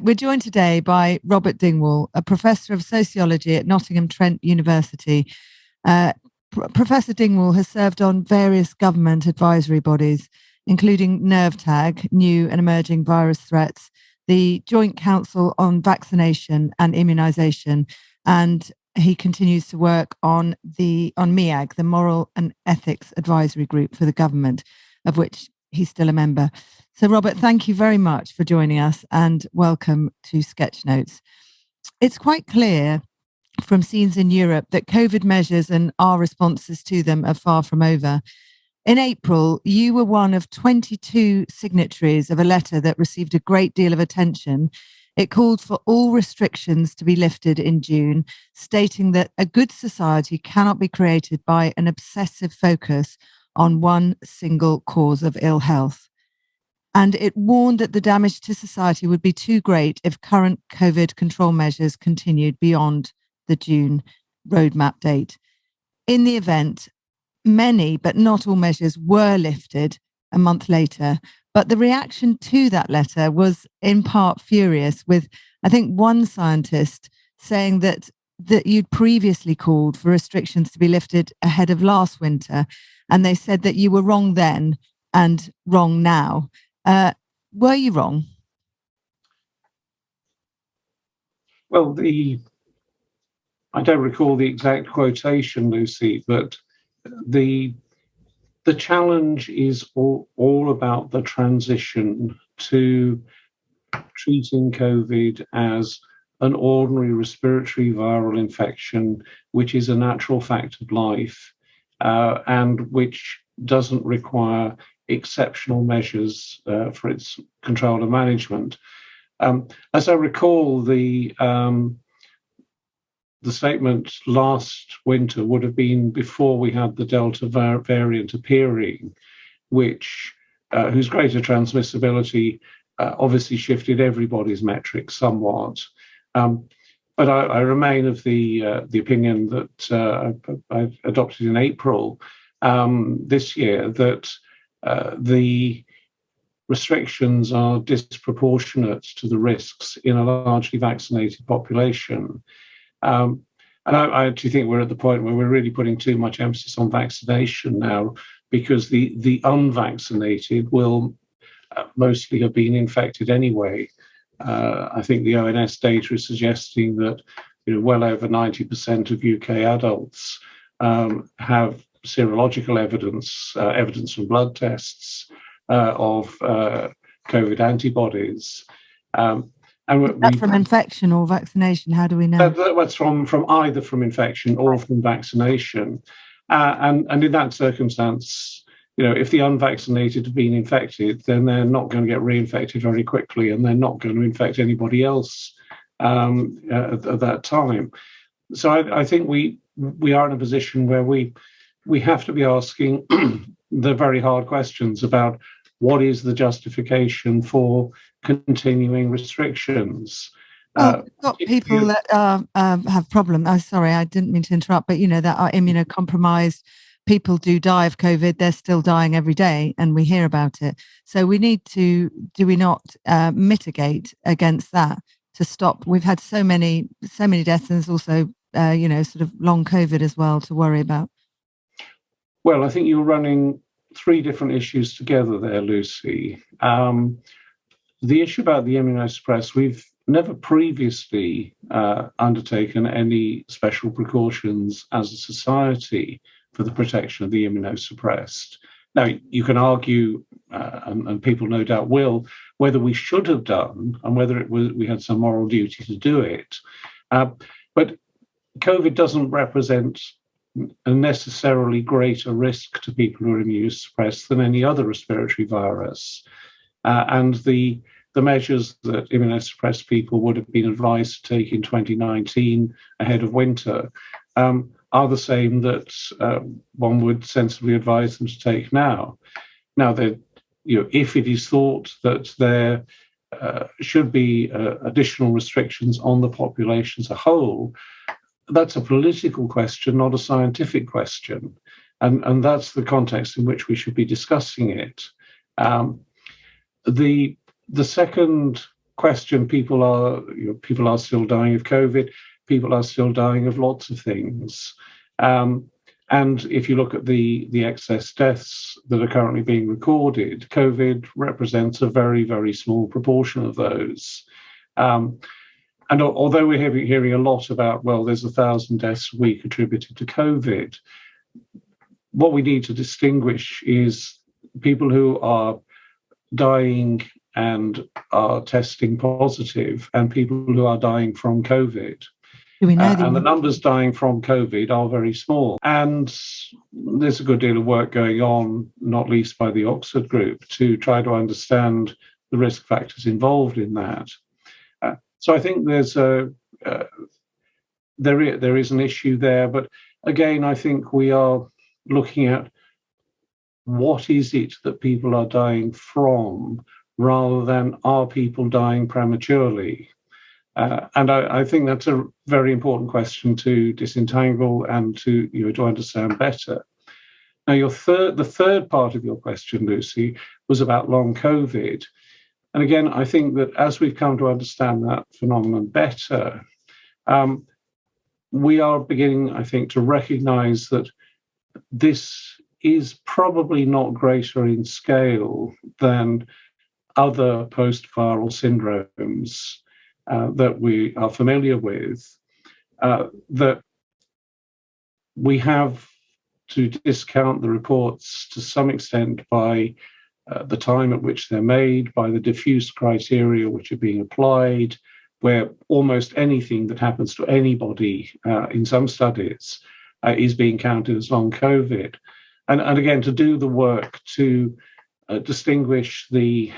We're joined today by Robert Dingwall, a professor of sociology at Nottingham Trent University. Professor Dingwall has served on various government advisory bodies, including NERVTAG, New and Emerging Virus Threats, the Joint Council on Vaccination and Immunisation, and he continues to work on MEAG, the Moral and Ethics Advisory Group for the government, of which he's still a member. So, Robert, thank you very much for joining us and welcome to Sketch Notes. It's quite clear from scenes in Europe that COVID measures and our responses to them are far from over. In April, you were one of 22 signatories of a letter that received a great deal of attention. It called for all restrictions to be lifted in June, stating that a good society cannot be created by an obsessive focus on one single cause of ill health. And it warned that the damage to society would be too great if current COVID control measures continued beyond the June roadmap date. In the event, many, but not all measures were lifted a month later. But the reaction to that letter was in part furious, with, I think, one scientist saying that you'd previously called for restrictions to be lifted ahead of last winter. And they said that you were wrong then and wrong now. Were you wrong? Well, I don't recall the exact quotation, Lucy, but the challenge is all about the transition to treating COVID as an ordinary respiratory viral infection, which is a natural fact of life, and which doesn't require exceptional measures for its control and management. As I recall, the statement last winter would have been before we had the Delta variant appearing, whose greater transmissibility obviously shifted everybody's metrics somewhat. But I remain of the opinion that I adopted in April this year, that the restrictions are disproportionate to the risks in a largely vaccinated population. And I actually think we're at the point where we're really putting too much emphasis on vaccination now, because the unvaccinated will mostly have been infected anyway. I think the ONS data is suggesting that well over 90% of UK adults have serological evidence from blood tests of COVID antibodies. That's from infection or vaccination? How do we know? That's from either from infection or from vaccination. And in that circumstance, if the unvaccinated have been infected, then they're not going to get reinfected very quickly, and they're not going to infect anybody else at that time. So I think we are in a position where we have to be asking the very hard questions about what is the justification for continuing restrictions. We've got people that have problems. Oh, sorry, I didn't mean to interrupt, but that are immunocompromised. People do die of COVID. They're still dying every day, and we hear about it. So we need to, do we not mitigate against that to stop? We've had so many deaths, and there's also, sort of long COVID as well to worry about. Well, I think you're running three different issues together there, Lucy. The issue about the immunosuppressed, we've never previously undertaken any special precautions as a society for the protection of the immunosuppressed. Now, you can argue, and people no doubt will, whether we should have done and whether we had some moral duty to do it. But COVID doesn't represent a necessarily greater risk to people who are immunosuppressed than any other respiratory virus. And the measures that immunosuppressed people would have been advised to take in 2019 ahead of winter are the same that one would sensibly advise them to take now. Now, if it is thought that there should be additional restrictions on the population as a whole, that's a political question, not a scientific question. And that's the context in which we should be discussing it. The second question, people are still dying of COVID. People are still dying of lots of things. And if you look at the excess deaths that are currently being recorded, COVID represents a very, very small proportion of those. And although we're hearing a lot about, well, there's 1,000 deaths a week attributed to COVID, what we need to distinguish is people who are dying and are testing positive and people who are dying from COVID. Do we know and the numbers dying from COVID are very small. And there's a good deal of work going on, not least by the Oxford group, to try to understand the risk factors involved in that. So I think there is an issue there. But again, I think we are looking at what is it that people are dying from rather than are people dying prematurely. And I think that's a very important question to disentangle and to understand better. Now, the third part of your question, Lucy, was about long COVID. And again, I think that as we've come to understand that phenomenon better, we are beginning, I think, to recognize that this is probably not greater in scale than other post-viral syndromes that we are familiar with, that we have to discount the reports to some extent by the time at which they're made, by the diffuse criteria which are being applied, where almost anything that happens to anybody in some studies is being counted as long COVID. And again, to do the work to distinguish the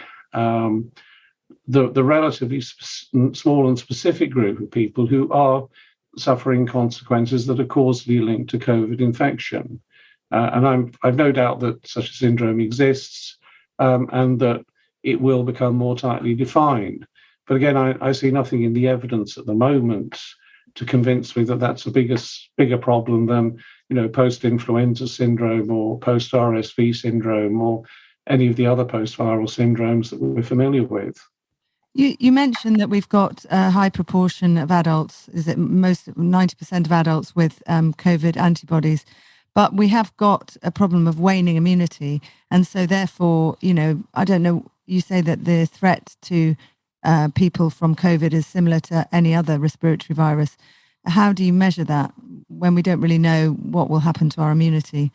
relatively small and specific group of people who are suffering consequences that are causally linked to COVID infection. And I've no doubt that such a syndrome exists and that it will become more tightly defined. But again, I see nothing in the evidence at the moment to convince me that that's a bigger problem than, post-influenza syndrome or post-RSV syndrome or any of the other post-viral syndromes that we're familiar with. You mentioned that we've got a high proportion of adults, is it 90% of adults with COVID antibodies, but we have got a problem of waning immunity. And so therefore, I don't know, you say that the threat to people from COVID is similar to any other respiratory virus. How do you measure that when we don't really know what will happen to our immunity?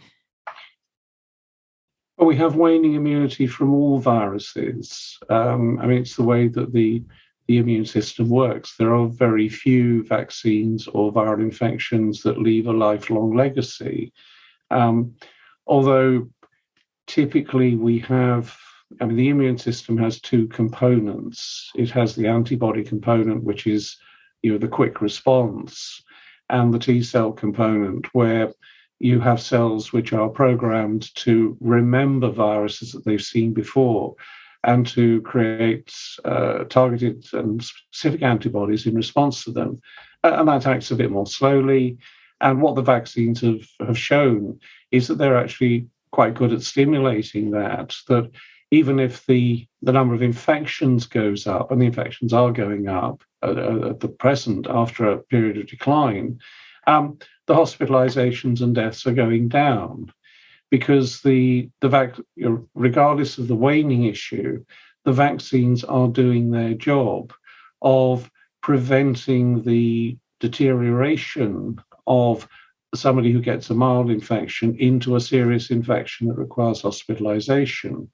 Well, we have waning immunity from all viruses. It's the way that the immune system works. There are very few vaccines or viral infections that leave a lifelong legacy. Although typically we have, the immune system has two components. It has the antibody component, which is, the quick response, and the T cell component, where you have cells which are programmed to remember viruses that they've seen before and to create targeted and specific antibodies in response to them. And that acts a bit more slowly. And what the vaccines have shown is that they're actually quite good at stimulating that even if the number of infections goes up, and the infections are going up at the present after a period of decline, the hospitalizations and deaths are going down because regardless of the waning issue, the vaccines are doing their job of preventing the deterioration of somebody who gets a mild infection into a serious infection that requires hospitalization.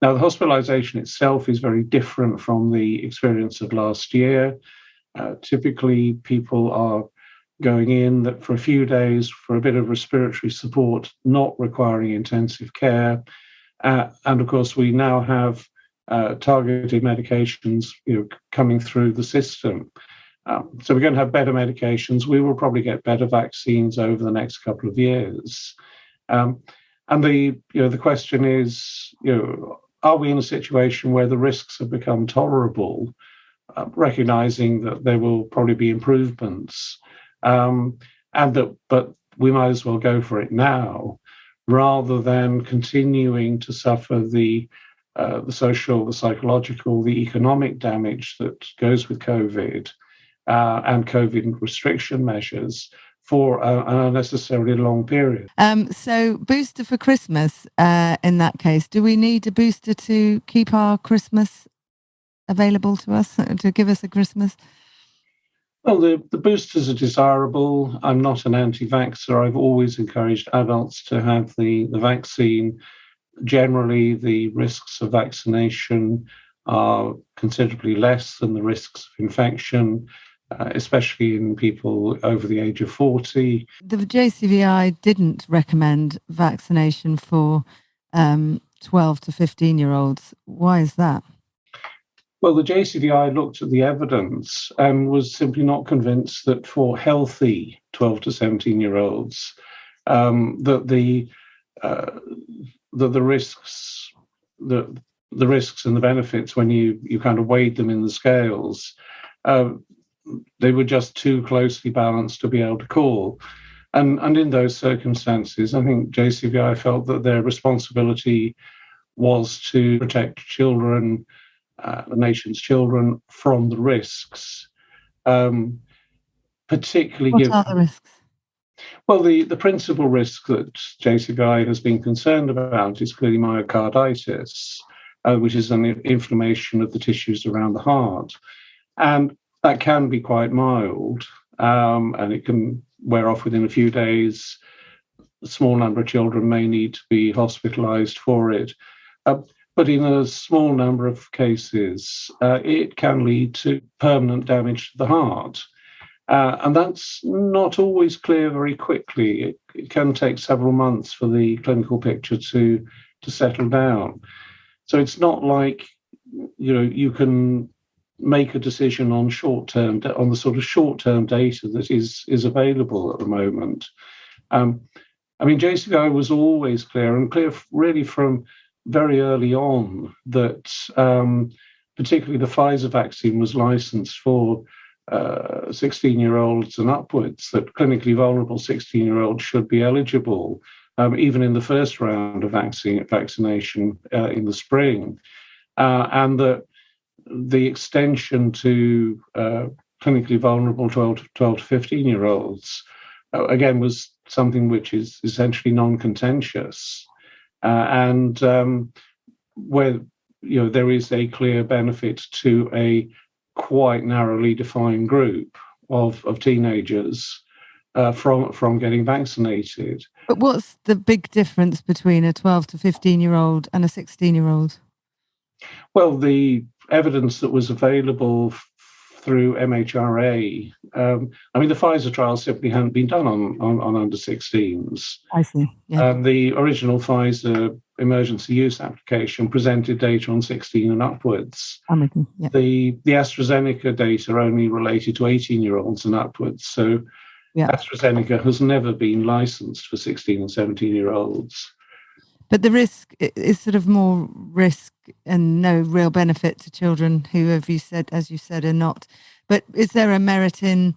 Now, the hospitalization itself is very different from the experience of last year. Typically, people are going in for a few days for a bit of respiratory support, not requiring intensive care. And of course, we now have targeted medications coming through the system. So we're going to have better medications. We will probably get better vaccines over the next couple of years. And the question is, are we in a situation where the risks have become tolerable, recognizing that there will probably be improvements, but we might as well go for it now, rather than continuing to suffer the the social, the psychological, the economic damage that goes with COVID and COVID restriction measures for an unnecessarily long period. So booster for Christmas, in that case, do we need a booster to keep our Christmas available to us, to give us a Christmas? Well, the boosters are desirable. I'm not an anti-vaxxer. I've always encouraged adults to have the vaccine. Generally, the risks of vaccination are considerably less than the risks of infection, especially in people over the age of 40. The JCVI didn't recommend vaccination for 12 to 15-year-olds. Why is that? Well, the JCVI looked at the evidence and was simply not convinced that for healthy 12 to 17-year-olds, that the risks, the risks and the benefits, when you kind of weighed them in the scales, they were just too closely balanced to be able to call. And in those circumstances, I think JCVI felt that their responsibility was to protect children, the nation's children, from the risks, particularly What are the risks? Well, the principal risk that JCVI has been concerned about is clearly myocarditis, which is an inflammation of the tissues around the heart. And that can be quite mild, and it can wear off within a few days. A small number of children may need to be hospitalized for it. But in a small number of cases, it can lead to permanent damage to the heart. And that's not always clear very quickly. It can take several months for the clinical picture to settle down. So it's not like, you can make a decision on on the sort of short-term data that is available at the moment. JCVI was always clear really from very early on that particularly the Pfizer vaccine was licensed for 16-year-olds and upwards, that clinically vulnerable 16-year-olds should be eligible, even in the first round of vaccination in the spring, and that the extension to clinically vulnerable 12 to 15-year-olds, again, was something which is essentially non-contentious, and where there is a clear benefit to a quite narrowly defined group of teenagers from getting vaccinated. But what's the big difference between a 12 to 15-year-old and a 16-year-old? Well, the evidence that was available through MHRA, the Pfizer trials simply hadn't been done on under 16s. I see. Yeah. The original Pfizer emergency use application presented data on 16 and upwards. Yeah. The AstraZeneca data only related to 18-year-olds and upwards. So yeah. AstraZeneca has never been licensed for 16 and 17-year-olds. But the risk is sort of more risk and no real benefit to children who, as you said, are not. But is there a merit in,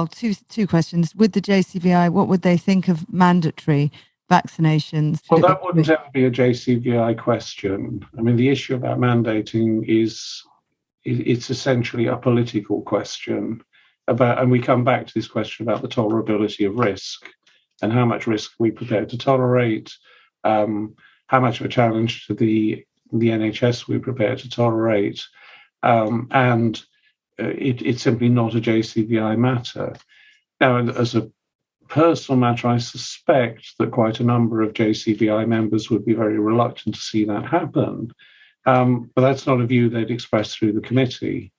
two questions. With the JCVI, what would they think of mandatory vaccinations? Well, that wouldn't ever be a JCVI question. The issue about mandating it's essentially a political question and we come back to this question about the tolerability of risk and how much risk we're prepared to tolerate, how much of a challenge to the NHS we're prepared to tolerate, and it's simply not a JCVI matter. Now, as a personal matter, I suspect that quite a number of JCVI members would be very reluctant to see that happen, but that's not a view they'd express through the committee.